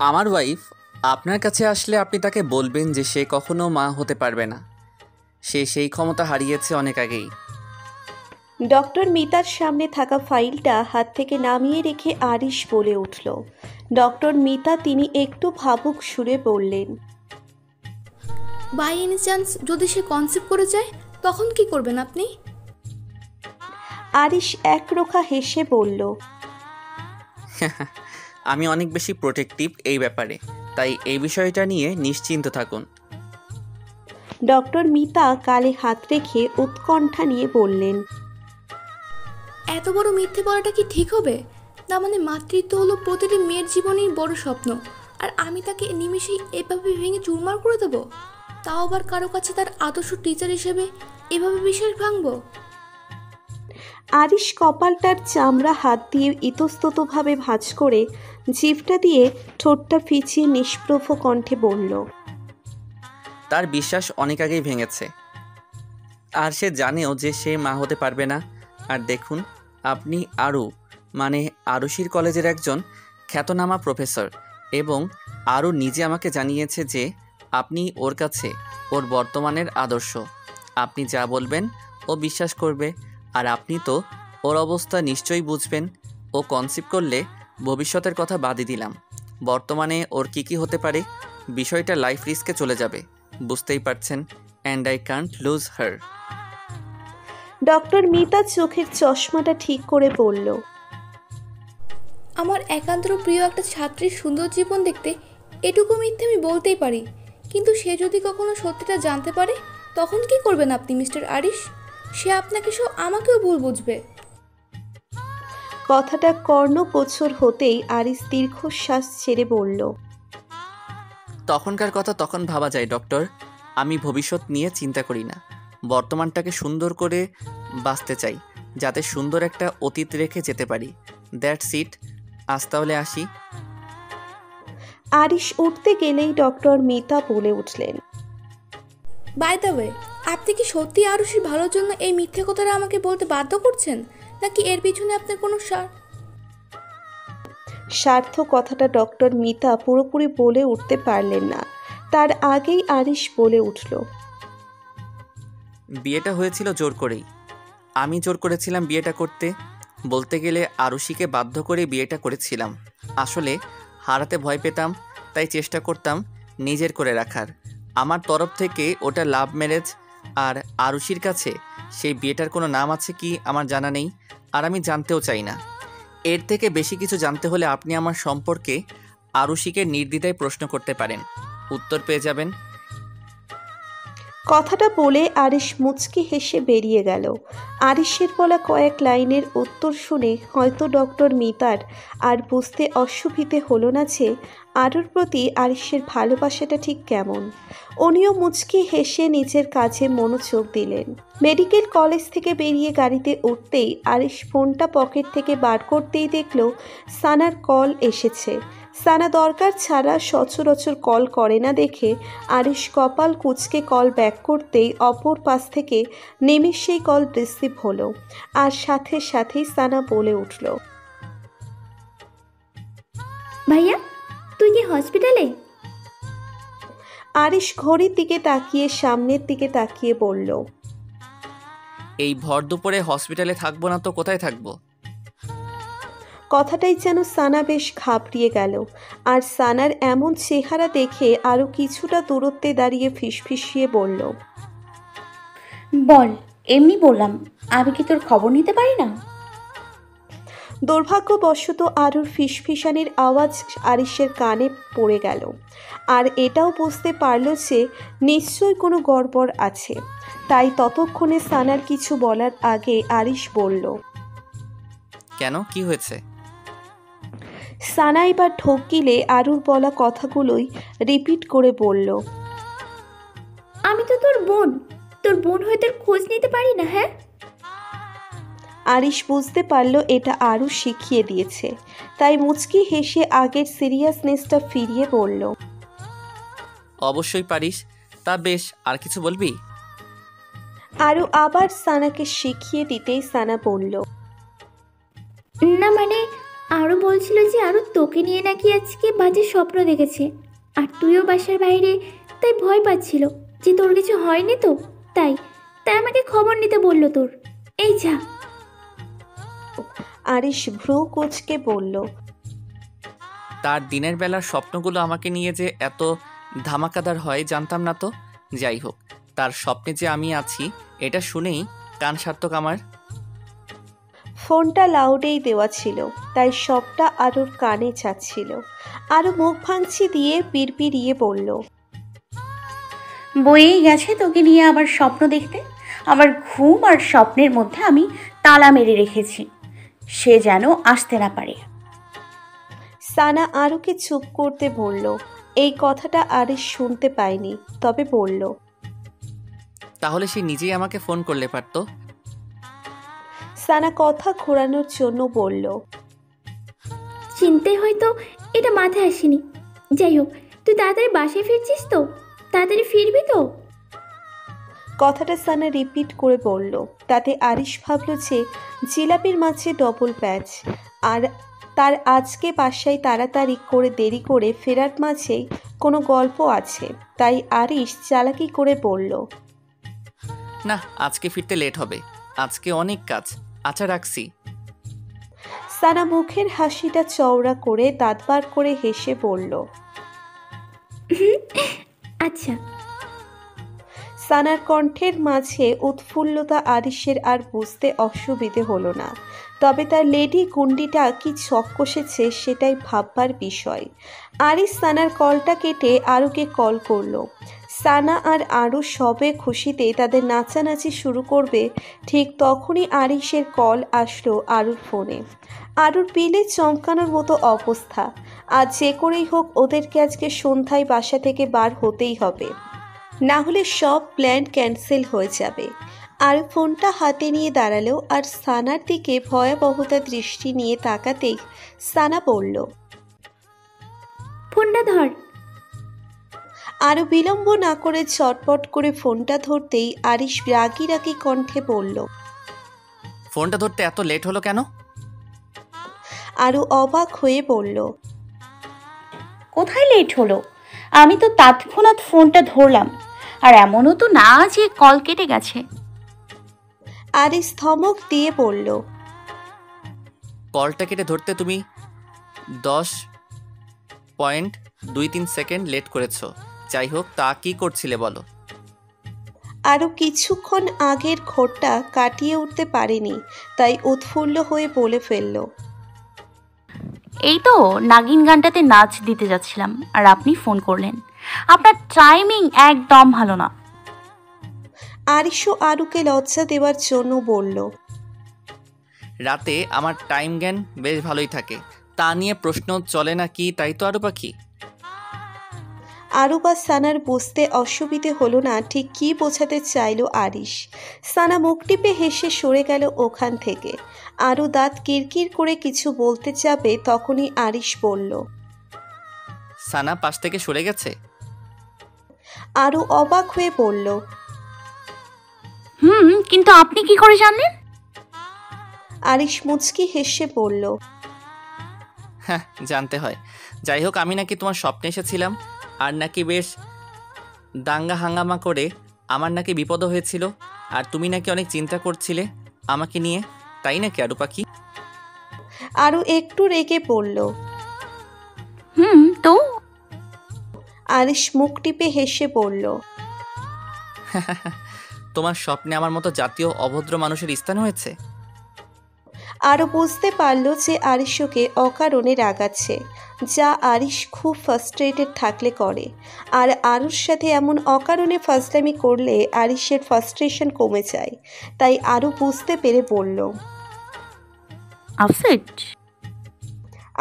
আমার ওয়াইফ আপনার কাছে আসলে আপনি তাকে বলবেন যে সে কখনো মা হতে পারবে না। সে সেই ক্ষমতা হারিয়েছে অনেক আগেই। ডক্টর মিতার সামনে থাকা ফাইলটা হাত থেকে নামিয়ে রেখে আরিশ বলে উঠল। ডক্টর মিতা তিনি একটু ভাবুক সুরে বললেন, বাই এনি চান্স যদি সে কনসেপ্ট করে যায় তখন কি করবেন আপনি? আরিশ একরোখা হেসে বলল, আমি অনেক বেশি প্রোটেক্টিভ এই ব্যাপারে, তাই এই বিষয়টা নিয়ে নিশ্চিন্ত থাকুন। ডক্টর মিতা গালে হাত রেখে উৎকণ্ঠা নিয়ে বললেন, এত বড় মিথ্যে বলাটা কি ঠিক হবে? না মানে মাতৃত্ব হলো প্রতিটি মেয়ের জীবনেই বড় স্বপ্ন, আর আমি তাকে নিমেষেই এভাবে ভেঙে চুরমার করে দেবো? তাও আবার কারো কাছে তার আদর্শ টিচার হিসেবে এভাবে বিশ্বাস ভাঙবো? আরিশ কপালটার চামড়া হাত দিয়ে ইতস্ততভাবে ভাঁজ করে জিভটা দিয়ে ঠোঁটটা ফিচিয়ে নিষ্প্রভ কণ্ঠে বলল, তার বিশ্বাস অনেক আগেই ভেঙেছে, আর সে জানেও যে সে মা হতে পারবে না। আর দেখুন, আপনি আরুষির কলেজের একজন খ্যাতনামা প্রফেসর, এবং আরও নিজে আমাকে জানিয়েছে যে আপনি ওর কাছে ওর বর্তমানের আদর্শ। আপনি যা বলবেন ও বিশ্বাস করবে, আর আপনি তো ওর অবস্থা নিশ্চয়ই বুঝবেন। ও কনসিভ করলে ভবিষ্যতের কথা বাদই দিলাম, বর্তমানে ওর কি হতে পারে, বিষয়টা লাইফ রিস্কে চলে যাবে, বুঝতেই পারছেন। And I can't lose her. Doctor Mita চোখের চশমাটা ঠিক করে বলল, আমার একান্তর প্রিয় একটা ছাত্রীর সুন্দর জীবন দেখতে এটুকু মিথ্যে আমি বলতেই পারি, কিন্তু সে যদি কখনো সত্যিটা জানতে পারে তখন কি করবেন আপনি মিস্টার আরিশ? সে আপনাকে সহ আমাকেও ভুল বুঝবে। কথাটা কর্ণগোচর হতেই আরিশ দীর্ঘশ্বাস ছেড়ে বলল, তখনকার কথা তখন ভাবা যায় ডক্টর। আমি ভবিষ্যৎ নিয়ে চিন্তা করি না, বর্তমানটাকে সুন্দর করে বাঁচতে চাই, যাতে সুন্দর একটা অতীত রেখে যেতে পারি। That's it. আজ তাহলে আসি। আরিশ উঠতে গেলেই ডক্টর মিতা বলে উঠলেন, বাই দ্য ওয়ে, আপনি কি সত্যি আরুষির ভালোর জন্য এই মিথ্যে কথাটা আমাকে বলতে বাধ্য করছেন, নাকি এর পিছনে আপনার কোনো স্বার্থ কথাটা ডক্টর মিতা পুরোপুরি বলে উঠতে পারলেন না। তার আগেই আরিশ বলে উঠল, বিয়েটা হয়েছিল জোর করেই। আমি জোর করেছিলাম বিয়েটা করতে, বলতে গেলে আরুষিকে বাধ্য করে বিয়েটা করেছিলাম। আসলে হারাতে ভয় পেতাম, তাই চেষ্টা করতাম নিজের করে রাখার। আমার তরফ থেকে ওটা লাভ ম্যারেজ, আর আরুষির কাছে সেই বিয়েটার কোনো নাম আছে কি আমার জানা নেই, আর আমি জানতেও চাই না। এর থেকে বেশি কিছু জানতে হলে আপনি আমার সম্পর্কে আরুষিকে নির্দ্বিধায় প্রশ্ন করতে পারেন, উত্তর পেয়ে যাবেন। কথাটা বলে আরিশ মুচকি হেসে বেরিয়ে গেল। আরিশের বলা কয়েক লাইনের উত্তর শুনে হয়তো ডক্টর মিতার আর বুঝতে অসুবিধে হলো না যে আরুর প্রতি আরিশের ভালোবাসাটা ঠিক কেমন। উনিও মুচকি হেসে নিজের কাজে মনোযোগ দিলেন। মেডিকেল কলেজ থেকে বেরিয়ে গাড়িতে উঠতেই আরিশ ফোনটা পকেট থেকে বার করতেই দেখল সানার কল এসেছে। সানা দরকার ছাড়া সচরাচর কল করে না দেখে আরিশ কপাল কুঁচকে কল ব্যাক করতেই অপর পাশ থেকে নিমেষেই কল রিসিভ হলো, আর সাথে সাথেই সানা বলে উঠল, ভাইয়া, তুই কি হসপিটালে? আরিশ ঘড়ির দিকে তাকিয়ে সামনের দিকে তাকিয়ে বলল, এই ভর দুপুরে হসপিটালে থাকবো না তো কোথায় থাকবো? কথাটাই যেন সানা বেশ ঘাবড়িয়ে গেল। আর সানার এমন চেহারা দেখে আরও কিছুটা দূরত্বে দাঁড়িয়ে ফিসফিসিয়ে বলল, বল, এমনি বললাম, আমি কি তোর খবর নিতে পারি না? দুর্ভাগ্যবশত আরুর ফিসফিসানির আওয়াজ আরিশের কানে পড়ে গেল, আর এটাও বুঝতে পারল যে নিশ্চয়ই কোনো গড়বড় আছে। তাই ততক্ষণে সানার কিছু বলার আগে আরিশ বলল, কেন, কি হয়েছে? সানা এবার ঢোক গিলে আরুর বলা কথাগুলোই রিপিট করে বলল, আমি তো তোর বোন, তোর বোন হয়ে তোর খোঁজ নিতে পারি না? হ্যাঁ। আরিশ বুঝতে পারল এটা আরু শিখিয়ে দিয়েছে, তাই মুচকি হেসে আগের সিরিয়াসনেসটা ফিরিয়ে বলল, অবশ্যই পারিস। তা বেশ, আর কিছু বলবি? আরু আবার সানাকে শিখিয়ে দিতেই সানা বলল, না মানে আরও বলছিল যে আরও তোকে নিয়ে নাকি আজকে বাজে স্বপ্ন দেখেছে, আর তুইও বাসার বাইরে, তাই ভয় পাচ্ছিল যে তোর কিছু হয়নি তো, তাই তাই আমাকে খবর নিতে বললো তোর। এই যা। আরিশ ভ্রু কুঁচকে বলল, তার দিনের বেলার স্বপ্নগুলো আমাকে নিয়ে যে এত ধামাকাদার হয় জানতাম না তো। যাই হোক, তার স্বপ্নে যে আমি আছি এটা শুনেই কান সার্থক আমার। ফোনটা লাউডেই দেওয়া ছিল, তাই সবটা আরুর কানে যাচ্ছিল। আরও মুখ ভাঙচি দিয়ে বিড়বিড়িয়ে বলল, বয়েই গেছে তোকে নিয়ে আবার স্বপ্ন দেখতে। আমার ঘুম আর স্বপ্নের মধ্যে আমি তালা মেরে রেখেছি, সে যেন আসতে না পারে। সানা আরুকে চুপ করতে বলল। এই কথাটা আরিশ শুনতে পায়নি, তবে বলল, তাহলে সে নিজেই আমাকে ফোন করলে পারতো। সানা কথা ঘোরানোর জন্য বলল, চিনতে হয়তো এটা মাথায় আসেনি। যাই হোক, তুই তাড়াতাড়ি বাসায় ফিরছিস তো? তাড়াতাড়ি ফিরবি তো? কথাটা সানা রিপিট করে বলল। তাতে আরিশ ভাবল যে জিলাপির মাঝে ডবল প্যাচ, আর তার আজকে বাসায় তাড়াতাড়ি করে দেরি করে ফেরার মাঝেই কোনো গল্প আছে। তাই আরিশ চালাকি করে বলল, না, আজকে ফিরতে লেট হবে, আজকে অনেক কাজ। আচ্ছা, রাখছি। সানা মুখের হাসিটা চওড়া করে দাঁত বার করে হেসে বলল, আচ্ছা। সানার কণ্ঠের মাঝে উৎফুল্লতা আরিশের আর বুঝতে অসুবিধে হলো না। তবে তার লেডি গুন্ডিটা কি ছক কষেছে সেটাই ভাববার বিষয়। আরিশ সানার কলটা কেটে আরুকে কল করলো। সানা আর আরু সবে খুশিতে তাদের নাচানাচি শুরু করবে, ঠিক তখনই আরিশের কল আসলো আরুর ফোনে। আরুর পিলে চমকানোর মতো অবস্থা। আজ যে করেই হোক ওদেরকে আজকে সন্ধ্যায় বাসা থেকে বার হতেই হবে, না হলে সব প্ল্যান ক্যান্সেল হয়ে যাবে। আর ফোনটা হাতে নিয়ে দাঁড়ালো আর সানার দিকে ভয়াবহতা দৃষ্টি নিয়ে তাকাতেই সানা বলল, ফোনটা ধর। আরও বিলম্ব না করে চটপট করে ফোনটা ধরতেই আরিশ রাগি রাগি কণ্ঠে বলল, ফোনটা ধরতে এত লেট হলো কেন? আরও অবাক হয়ে বলল, কোথায় লেট হলো? আমি তো তৎক্ষণাৎ ফোনটা ধরলাম, আর এমনও তো না যে কল কেটে গেছে। আরিশ ধমক দিয়ে বলল, কলটা কেটে ধরতে তুমি 10.23 সেকেন্ড লেট করেছো। যাই হোক, তা কি করছিলে বলো? আরও কিছুক্ষণ আগের ঘোরটা কাটিয়ে উঠতে পারেনি, তাই উৎফুল্ল হয়ে বলে ফেলল, এই তো নাগিন গানটাতে নাচ দিতে যাচ্ছিলাম আর আপনি ফোন করলেন। আপনার টাইমিং একদম ভালো না। আরিশও আরুকে লজ্জা দেওয়ার জন্য বলল, রাতে আমার টাইম জ্ঞান বেশ ভালোই থাকে, তা নিয়ে প্রশ্ন চলে না কি? তাই তো আরু পাখি। আরু বা সানার বুঝতে অসুবিধে হলো না ঠিক কী বোঝাতে চাইল আরিশ। সানা মুখ টিপে হেসে সরে গেল ওখান থেকে। আরু দাঁত কিরকির করে কিছু বলতে যাবে, তখনই আরিশ বলল, সানা পাশ থেকে সরে গেছে। আরু অবাক হয়ে বলল, কিন্তু আপনি কি করে জানলেন? আরিশ মুচকি হেসে বলল, হ্যাঁ, জানতে হয়। যাই হোক, আমি নাকি তোমার স্বপ্নে এসেছিলাম, আর নাকি বেশ দাঙ্গা হাঙ্গামা করে আমার নাকি বিপদও হয়েছিল, আর তুমি নাকি অনেক চিন্তা করছিলে আমাকে নিয়ে, তাই নাকি আরু পাখি? আরু একটু রেগে বলল। তো আরিশ মুখ টিপে হেসে বলল, তোমার স্বপ্নে আমার মতো জাতীয় অভদ্র মানুষের স্থান হয়েছে। আরও বুঝতে পারল যে আরিশ ওকে অকারণে রাগাচ্ছে, যা আরিশ খুব ফার্স্ট্রেটেড থাকলে করে। আর আরুর সাথে এমন অকারণে ফাজলামি করলে আরিশের ফার্স্ট্রেশন কমে যায়। তাই আরও বুঝতে পেরে বলল, আপসেট।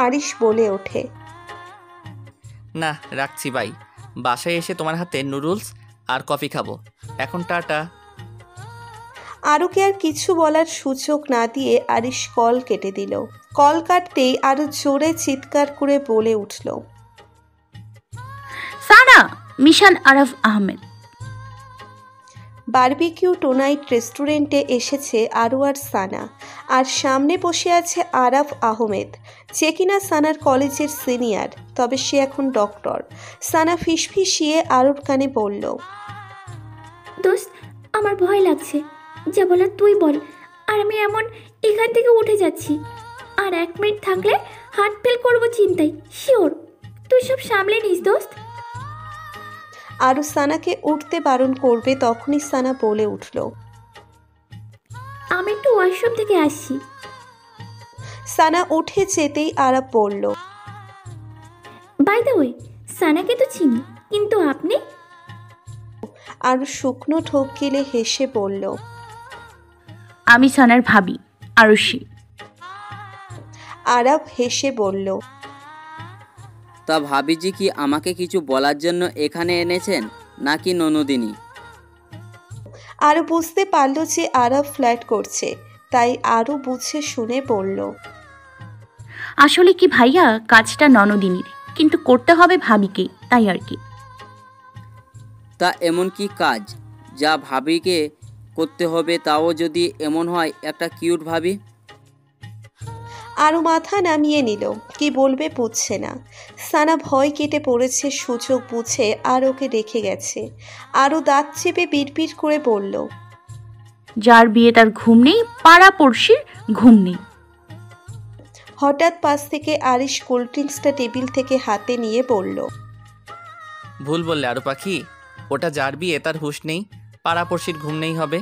আরিশ বলে ওঠে, না, রাখছি বাই। বাসায় এসে তোমার হাতে নুডলস আর কফি খাবো। এখন টাটা। আরুকে আর কিছু বলার সুযোগ না দিয়ে আরিশ কল কেটে দিল। কল কাটতেই আরও জোরে চিৎকার করে বলে উঠল, সানা, মিশন আরফ আহমেদ। বারবিকিউ টোনাইট রেস্টুরেন্টে এসেছে আরু আর সানা, আর সামনে বসে আছে আরাফ আহমেদ, যে কিনা সানার কলেজের সিনিয়র, তবে সে এখন ডক্টর। সানা ফিসফিসিয়ে আরুর কানে বলল, দোস্ত আমার ভয় লাগছে, যা বলার তুই বল। আর আমি এমন এখান থেকে উঠে যাচ্ছি, আর 1 মিনিট থাকলে হার্ট ফেল করবো চিন্তায়, শিওর। তুই সব সামলে নিস দোস্ত। আরু সানাকে উঠতে বারণ করবে, তখনই সানা বলে উঠল, আমি একটু ওয়াশরুম থেকে আসছি। সানা উঠে যেতেই আরাফ বলল, বাই দ্য ওয়ে, সানাকে তো চিনি, কিন্তু আপনি? আরু শুকনো ঢোক গিলে হেসে বলল, আমি সানার ভাবি, আরুষি। আরাফ হেসে বলল, তা ভাবিজি কি আমাকে কিছু বলার জন্য এখানে এনেছেন নাকি ননদিনী? আরও বুঝতে পারল যে আরাফ ফ্ল্যাট করছে, তাই আরও বুঝে শুনে বলল, আসলে কি ভাইয়া, কাজটা ননদিনীর, কিন্তু করতে হবে ভাবিকে, তাই আর কি। তা এমন কি কাজ যা ভাবিকে করতে হবে, তাও যদি এমন হয় একটা কিউট ভাবি? আরও মাথা নামিয়ে নিল, কি বলবে বুঝছে না। সানা ভয় কেটে পড়েছে, সুযোগ বুঝে আর ওকে রেখে গেছে। আরও দাঁত চেপে বিড়বিড় করে বলল, যার বিয়ে তার ঘুম নেই, পাড়া পড়শির ঘুম নেই। হঠাৎ পাশ থেকে আরিশ কোল্ড ড্রিঙ্কসটা টেবিল থেকে হাতে নিয়ে বলল, ভুল বললে আরু পাখি, ওটা যার বিয়ে তার হুঁশ নেই, পাড়াপড়শির ঘুম নেই হবে।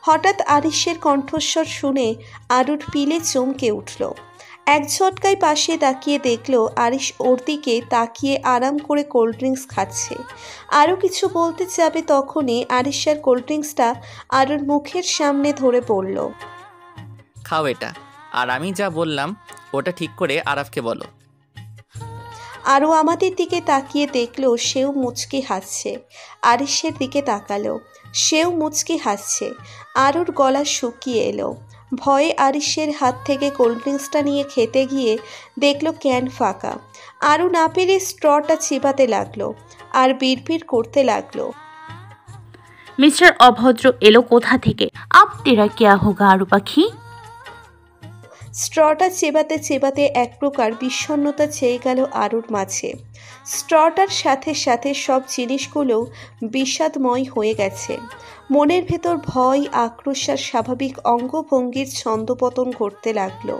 হঠাৎ আরিশের কণ্ঠস্বর শুনে আরুর পিলে চমকে উঠল। এক ঝটকায় পাশে তাকিয়ে দেখল আরিশ ওর দিকে তাকিয়ে আরাম করে কোল্ড ড্রিঙ্কস খাচ্ছে। আরও কিছু বলতে যাবে তখনই আরিশের কোল্ড ড্রিঙ্কসটা আরুর মুখের সামনে ধরে পড়ল। খাও এটা, আর আমি যা বললাম ওটা ঠিক করে আরাফকে বলো। আরও আমাদের দিকে তাকিয়ে দেখল সেও মুচকি হাসছে। আরিশের দিকে তাকালো, সেও মুচকি হাসছে। আরুর গলা শুকিয়ে এলো। ভয়ে আরিশের হাত থেকে কোল্ড ড্রিঙ্কসটা নিয়ে খেতে গিয়ে দেখলো ক্যান ফাঁকা। আরু না পেরে স্ট্রটা চিবাতে লাগলো আর বিড়বিড় করতে লাগলো, মিস্টার অভদ্র এলো কোথা থেকে? আপ তেরা কেয়া হোগা আরু পাখি? স্ট্রটা চেবাতে চেবাতে এক প্রকার বিষণ্ণতা ছেয়ে গেল আরুর মাঝে। স্ট্রটার সাথে সাথে সব জিনিসগুলোও বিষাদময় হয়ে গেছে। মনের ভেতর ভয়, আক্রোশ আর স্বাভাবিক অঙ্গভঙ্গির ছন্দপতন ঘটতে লাগলো।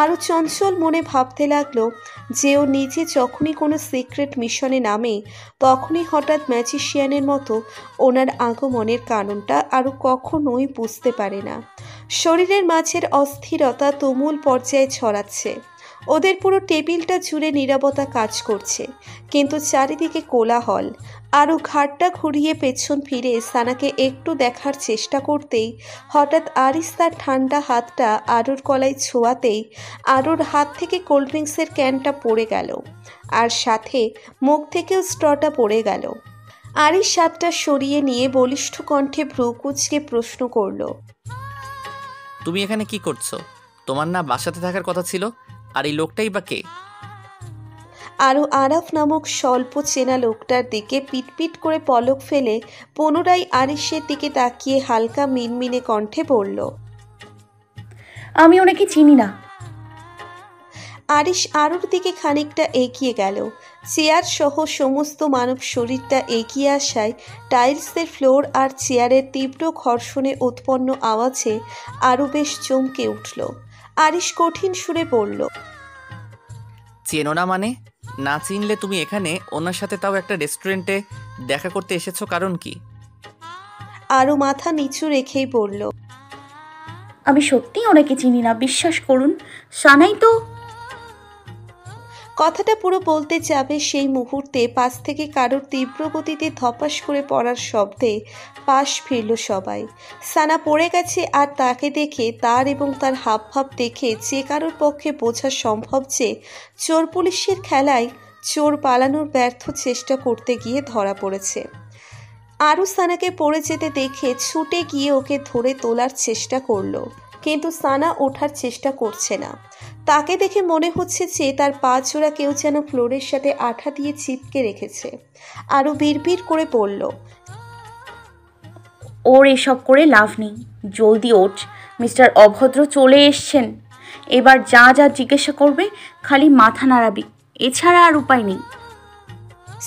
আরও চঞ্চল মনে ভাবতে লাগলো যে ও নিজে যখনই কোনো সিক্রেট মিশনে নামে, তখনই হঠাৎ ম্যাজিশিয়ানের মতো ওনার আগমনের কারণটা আরও কখনোই বুঝতে পারে না। শরীরের মাঝের অস্থিরতা তুমুল পর্যায়ে ছড়াচ্ছে। ওদের পুরো টেবিলটা জুড়ে নীরবতা কাজ করছে, কিন্তু চারিদিকে কোলাহল। আরও ঘাটটা ঘুরিয়ে পেছন ফিরে সানাকে একটু দেখার চেষ্টা করতেই হঠাৎ আরিশ তার ঠান্ডা হাতটা আরুর গলায় ছোঁয়াতেই আরুর হাত থেকে কোল্ড ড্রিঙ্কসের ক্যানটা পড়ে গেল, আর সাথে মুখ থেকেও স্ট্রটা পড়ে গেল। আরিশ হাতটা সরিয়ে নিয়ে বলিষ্ঠ কণ্ঠে ভ্রু কুঁচকে প্রশ্ন করল, তুমি এখানে কি করছো? তোমার না বাসাতে থাকার কথা ছিল, আর এই লোকটাই বা কে? আরও আরাফ নামক স্বল্প চেনা লোকটার দিকে পিটপিট করে পলক ফেলে পুনরায় আরিশের দিকে তাকিয়ে হালকা মিনমিনে কণ্ঠে বলল, আমি ওনাকে চিনি না। আরিশ আরুর দিকে খানিকটা এগিয়ে গেল। চেয়ার সহ সমস্ত মানব শরীরটা এগিয়ে আসায় টাইলসের ফ্লোর আর চেয়ারের তীব্র ঘর্ষণে উৎপন্ন আওয়াজে আরও বেশ চমকে উঠল। আরিশ কঠিন সুরে বলল, চেনো না মানে? না চিনলে তুমি এখানে ওনার সাথে তাও একটা রেস্টুরেন্টে দেখা করতে এসেছো, কারণ কি? আরও মাথা নিচু রেখেই বলল, আমি সত্যিই ওনাকে চিনি না, বিশ্বাস করুন। সানাই তো। কথাটা পুরো বলতে যাবে সেই মুহূর্তে পাশ থেকে কারোর তীব্র গতিতে ধপাস করে পড়ার শব্দে পাশ ফিরল সবাই। সানা পড়ে গেছে, আর তাকে দেখে, তার এবং তার হাবভাব দেখে যে কারোর পক্ষে বোঝা সম্ভব যে চোর পুলিশের খেলায় চোর পালানোর ব্যর্থ চেষ্টা করতে গিয়ে ধরা পড়েছে। আরও সানাকে পড়ে যেতে দেখে ছুটে গিয়ে ওকে ধরে তোলার চেষ্টা করলো, কিন্তু সানা ওঠার চেষ্টা করছে না। তাকে দেখে মনে হচ্ছে যে তার পা জোড়া কেউ যেন ফ্লোরের সাথে আঠা দিয়ে চিপকে রেখেছে। আরও বিড়বিড় করে পড়ল, ওর এসব করে লাভ নেই। জলদি ওঠ, মিস্টার অভদ্র চলে এসছেন। এবার যা যা জিজ্ঞাসা করবে খালি মাথা নাড়াবি, এছাড়া আর উপায় নেই।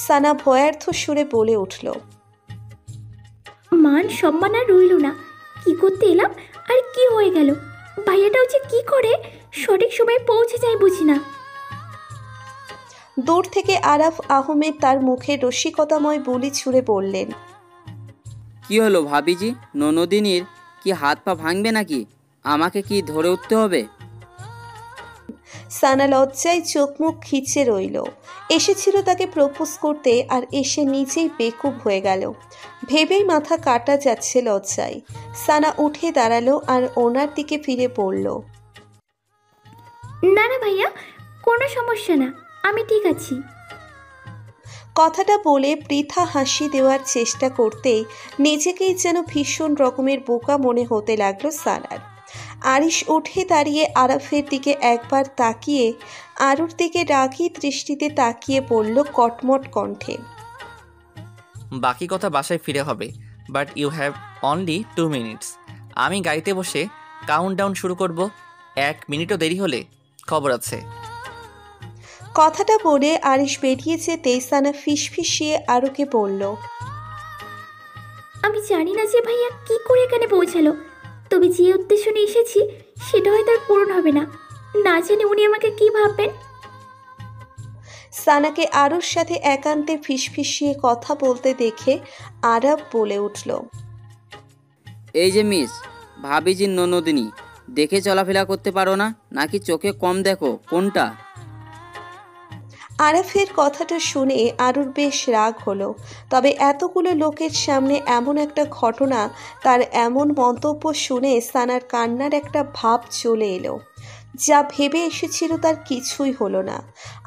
সানা ভয়ার্থ সুরে বলে উঠল। মান সম্মান আর রইল না, কি করতে এলাম আর কি হয়ে গেল। ভাইয়াটাও যে কি করে সঠিক সময়ে পৌঁছে যায় বুঝি না। দূর থেকে আরাফ আহমেদ তার মুখে রসিকতাময় বুলি ছুঁড়ে বললেন। কি হলো ভাবিজি, ননদিনীর কি হাত পা ভাঙবে নাকি? আমাকে কি ধরে উঠতে হবে? সানা লজ্জায় চোখ মুখ খিচে রইল। এসেছিল তাকে প্রপোজ করতে, আর এসে নিজেই বেকুব হয়ে গেল। ভেবেই মাথা কাটা যাচ্ছে লজ্জায়। সানা উঠে দাঁড়ালো আর ওনার দিকে ফিরে পড়ল। না না ভাইয়া, কোনো সমস্যা না, আমি ঠিক আছি। কথাটা বলে বৃথা হাসি দেওয়ার চেষ্টা করতেই নিজেকেই যেন ভীষণ রকমের বোকা মনে হতে লাগলো সানার। আরিশ উঠে দাঁড়িয়ে আরাফের দিকে একবার তাকিয়ে আরুর দিকে রাগী দৃষ্টিতে তাকিয়ে পড়ল কটমট কণ্ঠে। বাকি কথা বাসায় ফিরে হবে, but you have only 2 minutes. আমি গাড়িতে বসে কাউন্টডাউন শুরু করব। 1 মিনিটও দেরি হলে খবর আছে। কথাটা বলে আরিশ বেরিয়ে যেতেই সানা ফিসফিসিয়ে আরুকে বলল। আমি জানি না যে ভাইয়া কি করে এখানে পৌঁছালো, তবে যে উদ্দেশ্য নিয়ে এসেছি সেটা হয়তো আর পূরণ হবে না। না জানি উনি আমাকে কি ভাববেন। সানাকে আরুর সাথে একান্তে ফিসফিসিয়ে কথা বলতে দেখে আরাব বলে উঠল। এই যে মিস, ভাবিজির ননদিনী, দেখে চলাফেরা করতে পারো না নাকি চোখে কম দেখো, কোনটা? আরাফের কথাটা শুনে আরুর বেশ রাগ হলো। তবে এতগুলো লোকের সামনে এমন একটা ঘটনা, তার এমন মন্তব্য শুনে সানার কান্নার একটা ভাব চলে এলো। যা ভেবে এসেছিল তার কিছুই হলো না।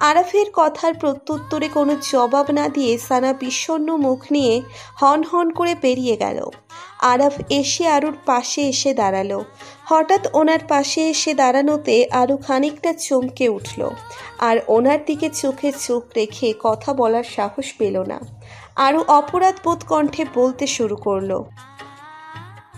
আরাফের কথার প্রত্যুত্তরে কোনো জবাব না দিয়ে সানা বিষণ্ণ মুখ নিয়ে হন হন করে বেরিয়ে গেল। আরাফ এসে আরুর পাশে এসে দাঁড়ালো। হঠাৎ ওনার পাশে এসে দাঁড়ানোতে আরু খানিকটা চমকে উঠল, আর ওনার দিকে চোখে চোখ রেখে কথা বলার সাহস পেল না। আরু অপরাধবোধ কণ্ঠে বলতে শুরু করলো।